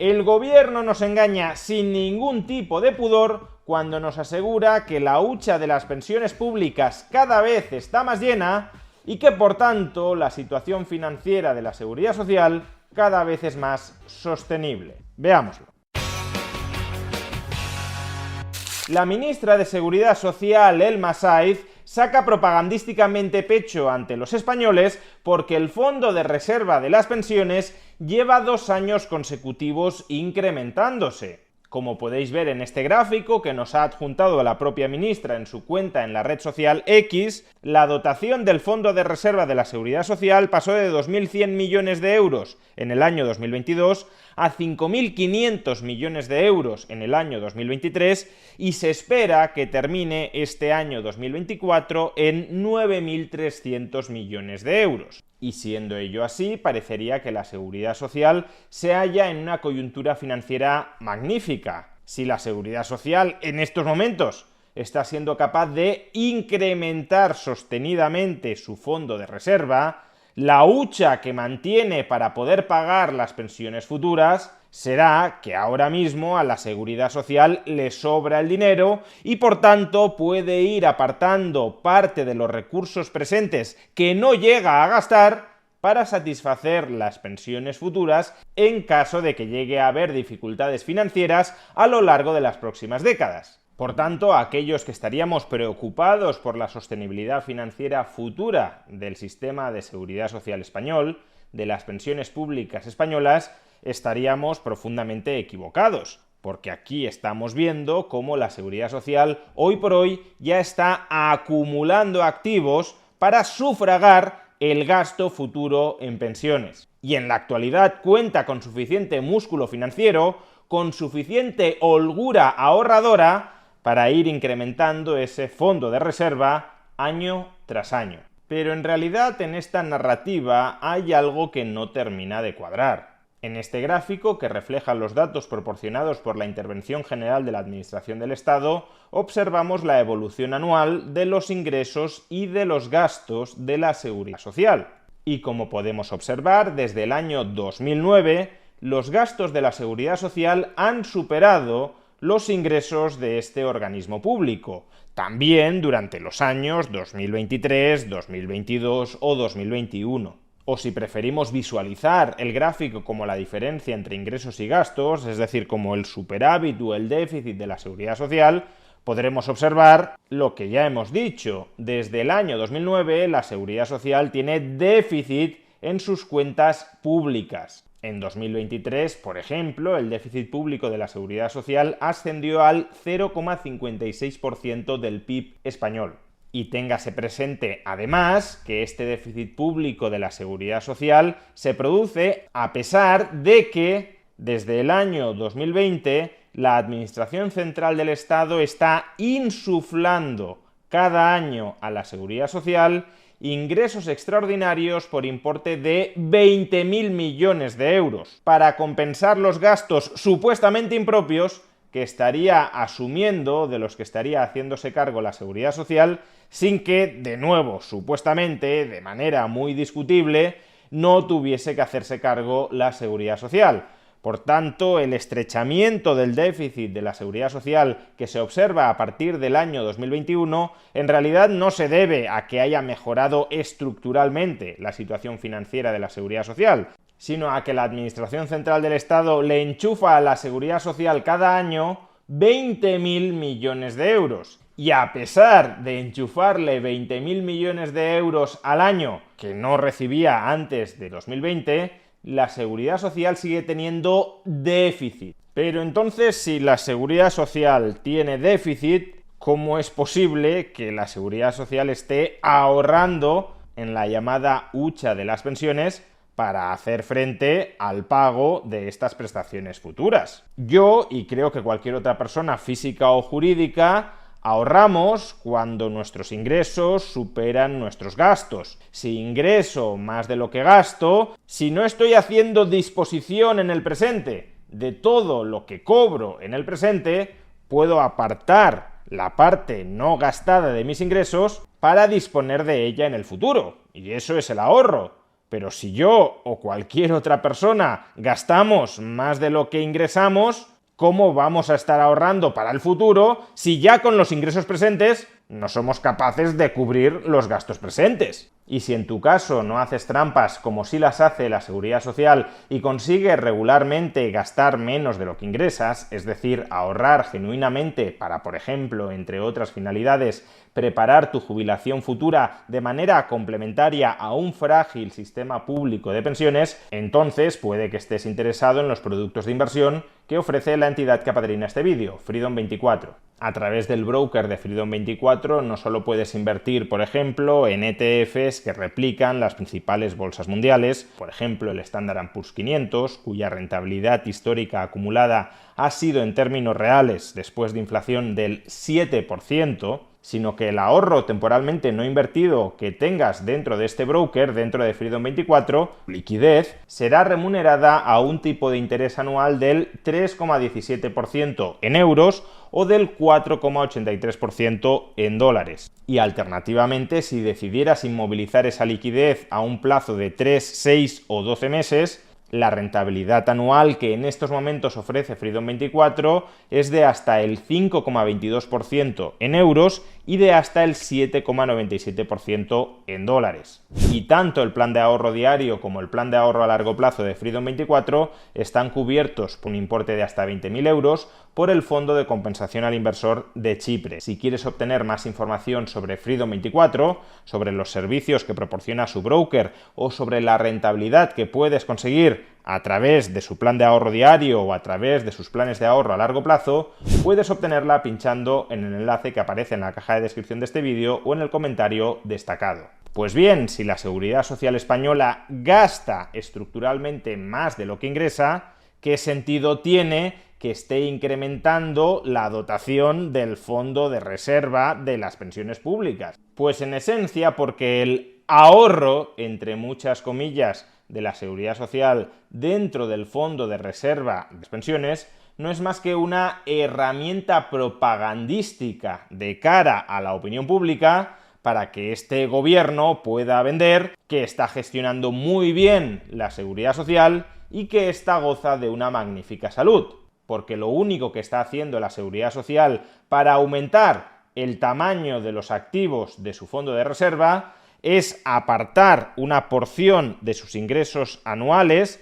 El gobierno nos engaña sin ningún tipo de pudor cuando nos asegura que la hucha de las pensiones públicas cada vez está más llena y que por tanto la situación financiera de la Seguridad Social cada vez es más sostenible. Veámoslo. La ministra de Seguridad Social, Elma Saiz, saca propagandísticamente pecho ante los españoles porque el Fondo de Reserva de las Pensiones lleva 2 años consecutivos incrementándose. Como podéis ver en este gráfico que nos ha adjuntado la propia ministra en su cuenta en la red social X, la dotación del Fondo de Reserva de la Seguridad Social pasó de 2.100 millones de euros en el año 2022 a 5.500 millones de euros en el año 2023 y se espera que termine este año 2024 en 9.300 millones de euros. Y siendo ello así, parecería que la Seguridad Social se halla en una coyuntura financiera magnífica. Si la Seguridad Social en estos momentos está siendo capaz de incrementar sostenidamente su fondo de reserva, la hucha que mantiene para poder pagar las pensiones futuras será que ahora mismo a la Seguridad Social le sobra el dinero y por tanto puede ir apartando parte de los recursos presentes que no llega a gastar para satisfacer las pensiones futuras en caso de que llegue a haber dificultades financieras a lo largo de las próximas décadas. Por tanto, aquellos que estaríamos preocupados por la sostenibilidad financiera futura del sistema de seguridad social español, de las pensiones públicas españolas, estaríamos profundamente equivocados, porque aquí estamos viendo cómo la seguridad social hoy por hoy ya está acumulando activos para sufragar el gasto futuro en pensiones. Y en la actualidad cuenta con suficiente músculo financiero, con suficiente holgura ahorradora para ir incrementando ese fondo de reserva año tras año. Pero en realidad en esta narrativa hay algo que no termina de cuadrar. En este gráfico, que refleja los datos proporcionados por la Intervención General de la Administración del Estado, observamos la evolución anual de los ingresos y de los gastos de la Seguridad Social. Y como podemos observar, desde el año 2009, los gastos de la Seguridad Social han superado los ingresos de este organismo público, también durante los años 2023, 2022 o 2021. O si preferimos visualizar el gráfico como la diferencia entre ingresos y gastos, es decir, como el superávit o el déficit de la Seguridad Social, podremos observar lo que ya hemos dicho. Desde el año 2009, la Seguridad Social tiene déficit en sus cuentas públicas. En 2023, por ejemplo, el déficit público de la Seguridad Social ascendió al 0,56% del PIB español. Y téngase presente, además, que este déficit público de la Seguridad Social se produce a pesar de que, desde el año 2020, la Administración Central del Estado está insuflando cada año a la Seguridad Social ingresos extraordinarios por importe de 20.000 millones de euros, para compensar los gastos supuestamente impropios que estaría asumiendo, de los que estaría haciéndose cargo la Seguridad Social, sin que, de nuevo, supuestamente, de manera muy discutible, no tuviese que hacerse cargo la Seguridad Social. Por tanto, el estrechamiento del déficit de la Seguridad Social que se observa a partir del año 2021 en realidad no se debe a que haya mejorado estructuralmente la situación financiera de la Seguridad Social, sino a que la Administración Central del Estado le enchufa a la Seguridad Social cada año 20.000 millones de euros. Y a pesar de enchufarle 20.000 millones de euros al año que no recibía antes de 2020, la Seguridad Social sigue teniendo déficit. Pero entonces, si la Seguridad Social tiene déficit, ¿cómo es posible que la Seguridad Social esté ahorrando en la llamada hucha de las pensiones para hacer frente al pago de estas prestaciones futuras? Yo, y creo que cualquier otra persona física o jurídica, ahorramos cuando nuestros ingresos superan nuestros gastos. Si ingreso más de lo que gasto, si no estoy haciendo disposición en el presente de todo lo que cobro en el presente, puedo apartar la parte no gastada de mis ingresos para disponer de ella en el futuro. Y eso es el ahorro. Pero si yo o cualquier otra persona gastamos más de lo que ingresamos, ¿cómo vamos a estar ahorrando para el futuro si ya con los ingresos presentes no somos capaces de cubrir los gastos presentes? Y si en tu caso no haces trampas como sí las hace la Seguridad Social y consigues regularmente gastar menos de lo que ingresas, es decir, ahorrar genuinamente para, por ejemplo, entre otras finalidades, preparar tu jubilación futura de manera complementaria a un frágil sistema público de pensiones, entonces puede que estés interesado en los productos de inversión que ofrece la entidad que apadrina este vídeo, Freedom24. A través del broker de Freedom24 no solo puedes invertir, por ejemplo, en ETFs que replican las principales bolsas mundiales, por ejemplo el Standard & Poor's 500, cuya rentabilidad histórica acumulada ha sido en términos reales después de inflación del 7%, sino que el ahorro temporalmente no invertido que tengas dentro de este broker, dentro de Freedom24, liquidez, será remunerada a un tipo de interés anual del 3,17% en euros o del 4,83% en dólares. Y alternativamente, si decidieras inmovilizar esa liquidez a un plazo de 3, 6 o 12 meses, la rentabilidad anual que en estos momentos ofrece Freedom24 es de hasta el 5,22% en euros y de hasta el 7,97% en dólares. Y tanto el plan de ahorro diario como el plan de ahorro a largo plazo de Freedom24 están cubiertos por un importe de hasta 20.000 euros por el Fondo de Compensación al Inversor de Chipre. Si quieres obtener más información sobre Freedom24, sobre los servicios que proporciona su broker o sobre la rentabilidad que puedes conseguir a través de su plan de ahorro diario o a través de sus planes de ahorro a largo plazo, puedes obtenerla pinchando en el enlace que aparece en la caja de descripción de este vídeo o en el comentario destacado. Pues bien, si la Seguridad Social española gasta estructuralmente más de lo que ingresa, ¿qué sentido tiene que esté incrementando la dotación del fondo de reserva de las pensiones públicas? Pues en esencia porque el ahorro, entre muchas comillas, de la Seguridad Social dentro del fondo de reserva de las pensiones no es más que una herramienta propagandística de cara a la opinión pública para que este gobierno pueda vender que está gestionando muy bien la Seguridad Social y que ésta goza de una magnífica salud. Porque lo único que está haciendo la Seguridad Social para aumentar el tamaño de los activos de su fondo de reserva es apartar una porción de sus ingresos anuales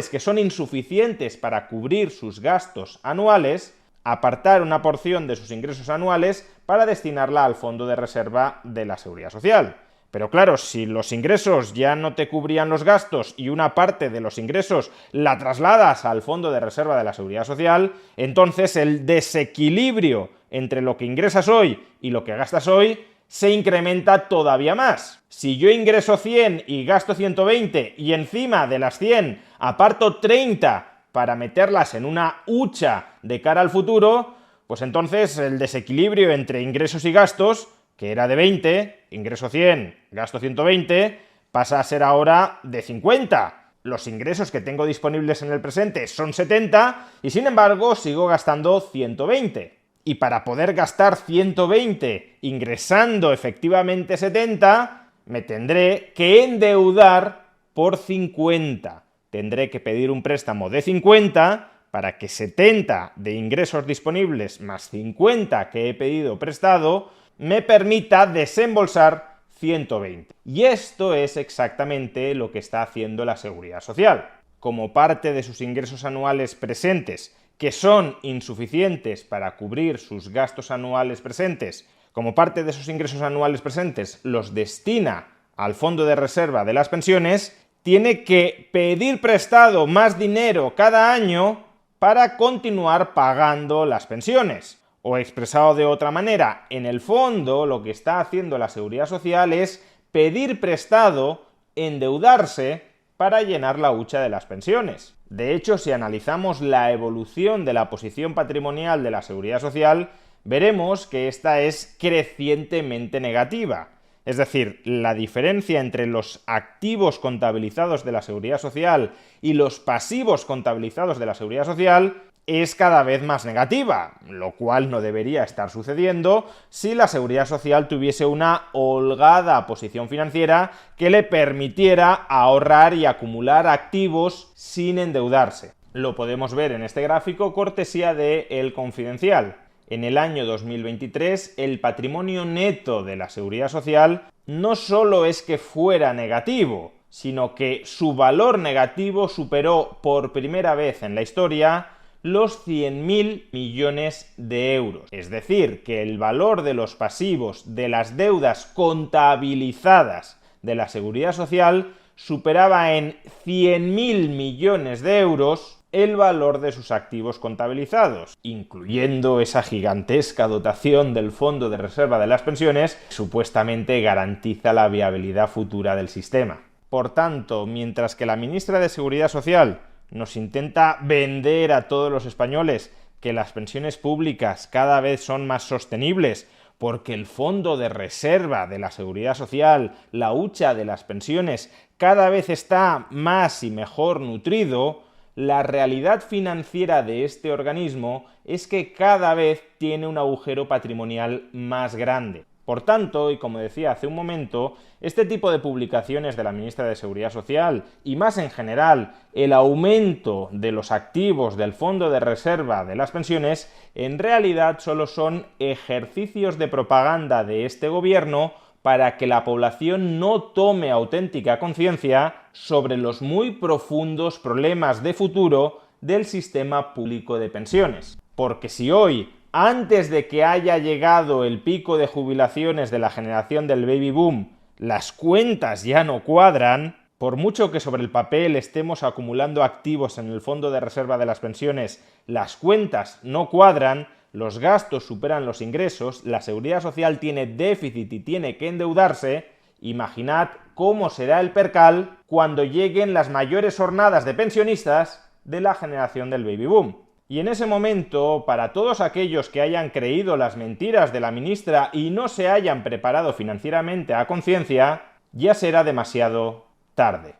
que son insuficientes para cubrir sus gastos anuales, apartar una porción de sus ingresos anuales para destinarla al fondo de reserva de la Seguridad Social. Pero claro, si los ingresos ya no te cubrían los gastos y una parte de los ingresos la trasladas al fondo de reserva de la Seguridad Social, entonces el desequilibrio entre lo que ingresas hoy y lo que gastas hoy se incrementa todavía más. Si yo ingreso 100 y gasto 120 y encima de las 100 aparto 30 para meterlas en una hucha de cara al futuro, pues entonces el desequilibrio entre ingresos y gastos, que era de 20, ingreso 100, gasto 120, pasa a ser ahora de 50. Los ingresos que tengo disponibles en el presente son 70 y sin embargo sigo gastando 120. Y para poder gastar 120 ingresando efectivamente 70, me tendré que endeudar por 50. Tendré que pedir un préstamo de 50 para que 70 de ingresos disponibles más 50 que he pedido prestado me permita desembolsar 120. Y esto es exactamente lo que está haciendo la Seguridad Social. Como parte de sus ingresos anuales presentes, que son insuficientes para cubrir sus gastos anuales presentes, como parte de esos ingresos anuales presentes los destina al fondo de reserva de las pensiones, tiene que pedir prestado más dinero cada año para continuar pagando las pensiones. O expresado de otra manera, en el fondo lo que está haciendo la Seguridad Social es pedir prestado, endeudarse para llenar la hucha de las pensiones. De hecho, si analizamos la evolución de la posición patrimonial de la Seguridad Social, veremos que esta es crecientemente negativa. Es decir, la diferencia entre los activos contabilizados de la Seguridad Social y los pasivos contabilizados de la Seguridad Social es cada vez más negativa, lo cual no debería estar sucediendo si la Seguridad Social tuviese una holgada posición financiera que le permitiera ahorrar y acumular activos sin endeudarse. Lo podemos ver en este gráfico cortesía de El Confidencial. En el año 2023, el patrimonio neto de la Seguridad Social no solo es que fuera negativo, sino que su valor negativo superó por primera vez en la historia los 100.000 millones de euros. Es decir, que el valor de los pasivos de las deudas contabilizadas de la Seguridad Social superaba en 100.000 millones de euros el valor de sus activos contabilizados, incluyendo esa gigantesca dotación del Fondo de Reserva de las Pensiones que supuestamente garantiza la viabilidad futura del sistema. Por tanto, mientras que la ministra de Seguridad Social nos intenta vender a todos los españoles que las pensiones públicas cada vez son más sostenibles porque el Fondo de Reserva de la Seguridad Social, la hucha de las pensiones, cada vez está más y mejor nutrido, la realidad financiera de este organismo es que cada vez tiene un agujero patrimonial más grande. Por tanto, y como decía hace un momento, este tipo de publicaciones de la ministra de Seguridad Social y más en general el aumento de los activos del Fondo de Reserva de las Pensiones en realidad solo son ejercicios de propaganda de este gobierno para que la población no tome auténtica conciencia sobre los muy profundos problemas de futuro del sistema público de pensiones. Porque si hoy, antes de que haya llegado el pico de jubilaciones de la generación del baby boom, las cuentas ya no cuadran, por mucho que sobre el papel estemos acumulando activos en el Fondo de Reserva de las Pensiones, las cuentas no cuadran, los gastos superan los ingresos, la Seguridad Social tiene déficit y tiene que endeudarse, imaginad cómo será el percal cuando lleguen las mayores hornadas de pensionistas de la generación del baby boom. Y en ese momento, para todos aquellos que hayan creído las mentiras de la ministra y no se hayan preparado financieramente a conciencia, ya será demasiado tarde.